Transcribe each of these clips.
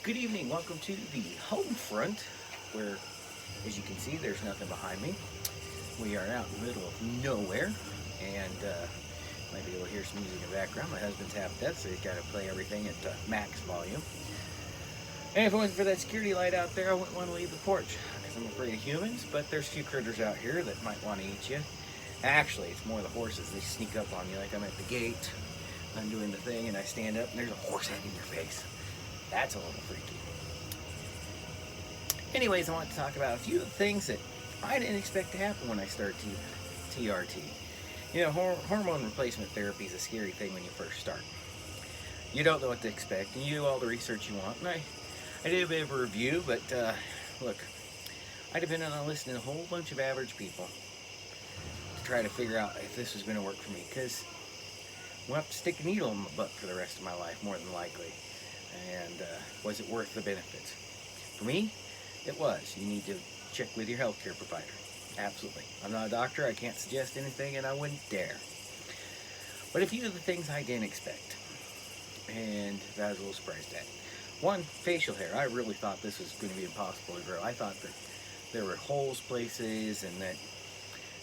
Good evening. Welcome to the home front, where, as you can see, there's nothing behind me. We are out in the middle of nowhere, and might be able to hear some music in the background. My husband's half deaf, so he's got to play everything at max volume. And if it wasn't for that security light out there, I wouldn't want to leave the porch, because I'm afraid of humans, but there's a few critters out here that might want to eat you. Actually, it's more the horses. They sneak up on you, like I'm at the gate, I'm doing the thing, and I stand up, and there's a horse head in your face. That's a little freaky. Anyways, I want to talk about a few of the things that I didn't expect to happen when I started TRT. You know, hormone replacement therapy is a scary thing when you first start. You don't know what to expect, and you do all the research you want. And I did a bit of a review, but look, I depended on listening to a whole bunch of average people to try to figure out if this was going to work for me, because I'm going to have to stick a needle in my butt for the rest of my life, more than likely. And was it worth the benefits? For me, it was. You need to check with your healthcare provider. Absolutely. I'm not a doctor. I can't suggest anything, and I wouldn't dare. But a few of the things I didn't expect, and that I was a little surprised at. One, facial hair. I really thought this was going to be impossible to grow. I thought that there were holes places and that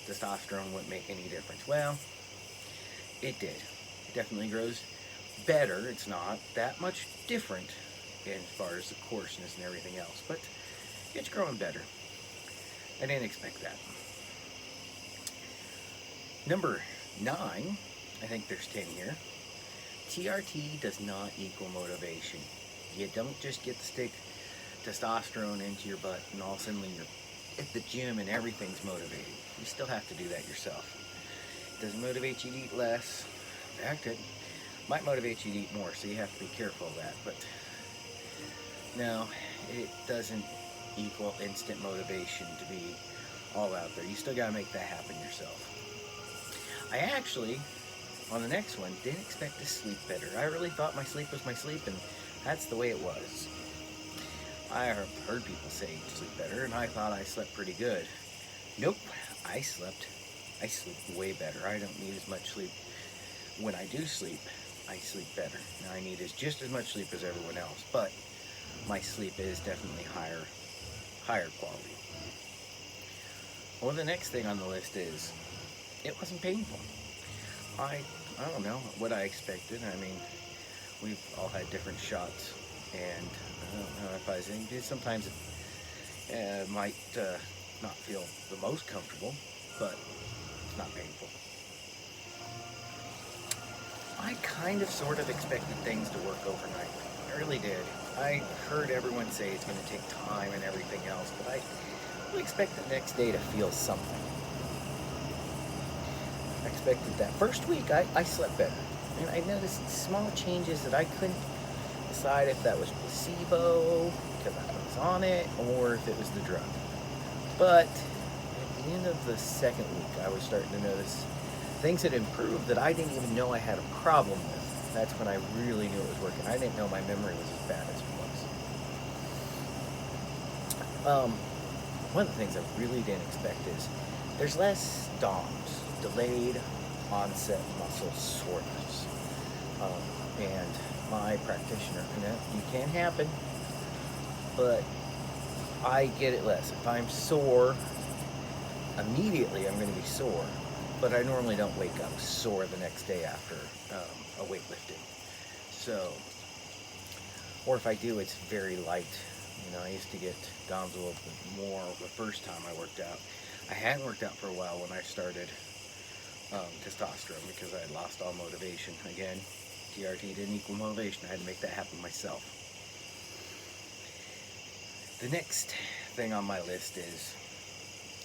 testosterone wouldn't make any difference. Well, it did. It definitely grows better. It's not that much different as far as the coarseness and everything else, but it's growing better. I didn't expect that. Number 9, I think there's 10 here. TRT does not equal motivation. You don't just get to stick testosterone into your butt and all of a sudden you're at the gym and everything's motivated. You still have to do that yourself. It doesn't motivate you to eat less. In fact, it might motivate you to eat more, so you have to be careful of that. But no, it doesn't equal instant motivation to be all out there. You still got to make that happen yourself. I actually, on the next one, didn't expect to sleep better. I really thought my sleep was my sleep, and that's the way it was. I heard people say to sleep better, and I thought I slept pretty good. Nope, I sleep way better. I don't need as much sleep. When I do sleep, I sleep better. Now, I need just as much sleep as everyone else, but my sleep is definitely higher quality. Well, the next thing on the list is, it wasn't painful. I don't know what I expected. I mean, we've all had different shots, and I don't know if I was in. Sometimes it might not feel the most comfortable, but it's not painful. I kind of sort of expected things to work overnight. I really did. I heard everyone say it's going to take time and everything else, but I really expect the next day to feel something. I expected that. First week, I slept better. And I noticed small changes that I couldn't decide if that was placebo, because I was on it, or if it was the drug. But at the end of the second week, I was starting to notice things had improved that I didn't even know I had a problem with. That's when I really knew it was working. I didn't know my memory was as bad as it was. One of the things I really didn't expect is there's less DOMS, delayed onset muscle soreness. And my practitioner, you can happen, but I get it less. If I'm sore, immediately I'm going to be sore, but I normally don't wake up sore the next day after a weightlifting. So, or if I do, it's very light. You know, I used to get DOMS a little bit more the first time I worked out. I hadn't worked out for a while when I started testosterone because I had lost all motivation. Again, TRT didn't equal motivation. I had to make that happen myself. The next thing on my list is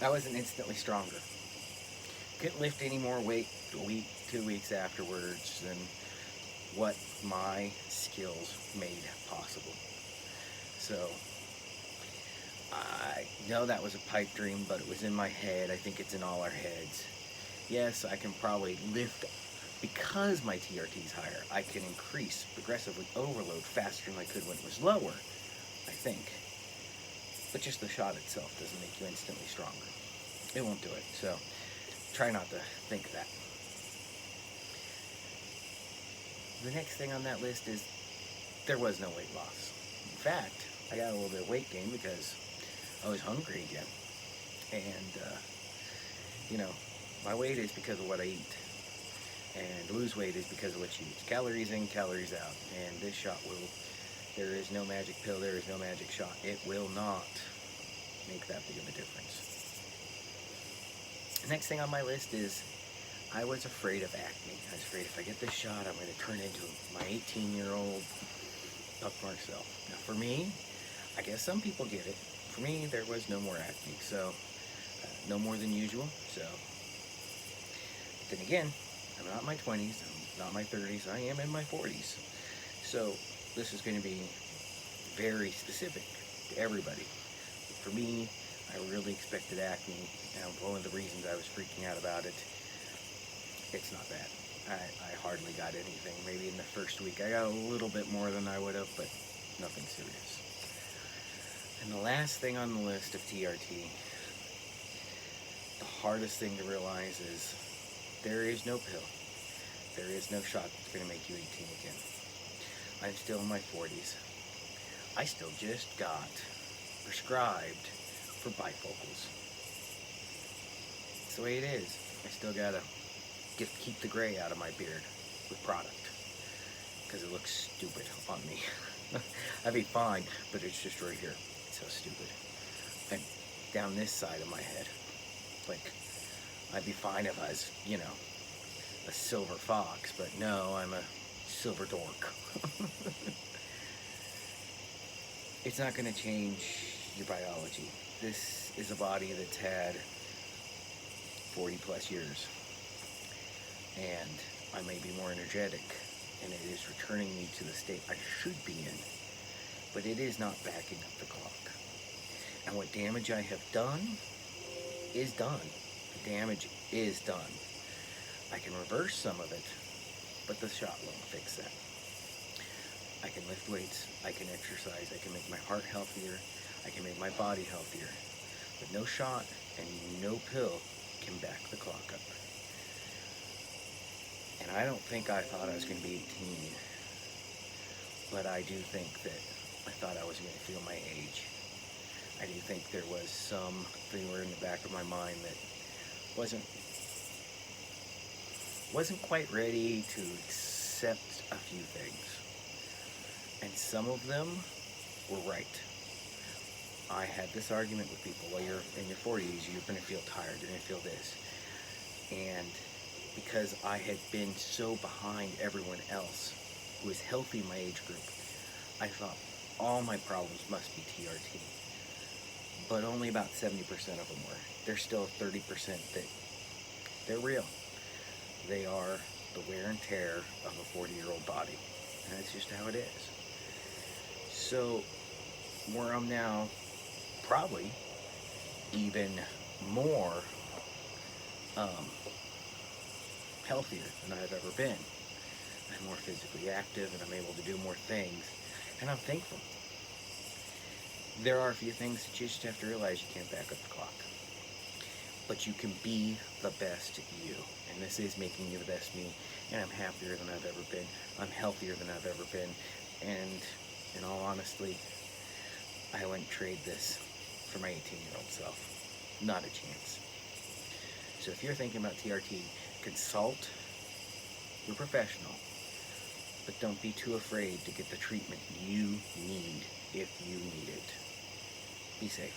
I wasn't instantly stronger. Couldn't lift any more weight a week, 2 weeks afterwards than what my skills made possible. So I know that was a pipe dream, but it was in my head. I think it's in all our heads. Yes, I can probably lift, because my TRT is higher, I can increase, progressively overload faster than I could when it was lower, I think. But just the shot itself doesn't make you instantly stronger. It won't do it, so try not to think that. The next thing on that list is there was no weight loss. fact, I got a little bit of weight gain because I was hungry again. And, you know, my weight is because of what I eat. And lose weight is because of what you eat. Calories in, calories out. And this shot will, there is no magic pill, there is no magic shot. It will not make that big of a difference. The next thing on my list is I was afraid of acne. I was afraid if I get this shot, I'm going to turn into my 18-year-old Puck Marcel. Now for me, I guess some people get it. For me, there was no more acne, so no more than usual. So then again, I'm not in my 20s, I'm not in my 30s, I am in my 40s. So this is going to be very specific to everybody. For me, I really expected acne, and one of the reasons I was freaking out about it, it's not bad. I hardly got anything. Maybe in the first week I got a little bit more than I would have, but nothing serious. And the last thing on the list of TRT, the hardest thing to realize is there is no pill. There is no shot that's going to make you 18 again. I'm still in my 40s. I still just got prescribed for bifocals. It's the way it is. I still gotta keep the gray out of my beard with product because it looks stupid on me. I'd be fine, but it's just right here. It's so stupid. And down this side of my head, like I'd be fine if I was, you know, a silver fox, but no, I'm a silver dork. It's not going to change your biology. This is a body that's had 40 plus years, and I may be more energetic, and it is returning me to the state I should be in, but it is not backing up the clock. And what damage I have done is done. The damage is done. I can reverse some of it, but the shot won't fix that. I can lift weights, I can exercise, I can make my heart healthier, I can make my body healthier, but no shot and no pill can back the clock up. And I don't think I thought I was going to be 18, but I do think that I thought I was going to feel my age. I do think there was some thing in the back of my mind that wasn't quite ready to accept a few things. And some of them were right. I had this argument with people, well, you're in your 40s, you're going to feel tired, you're going to feel this. And because I had been so behind everyone else who was healthy in my age group, I thought all my problems must be TRT. But only about 70% of them were. There's still 30% that they're real. They are the wear and tear of a 40-year-old body. And that's just how it is. So, where I'm now, probably even more healthier than I've ever been. I'm more physically active and I'm able to do more things. And I'm thankful. There are a few things that you just have to realize you can't back up the clock. But you can be the best you. And this is making you the best me. And I'm happier than I've ever been. I'm healthier than I've ever been. And in all honesty, I wouldn't trade this for my 18-year-old self. Not a chance. So if you're thinking about TRT, consult your professional. But don't be too afraid to get the treatment you need if you need it. Be safe.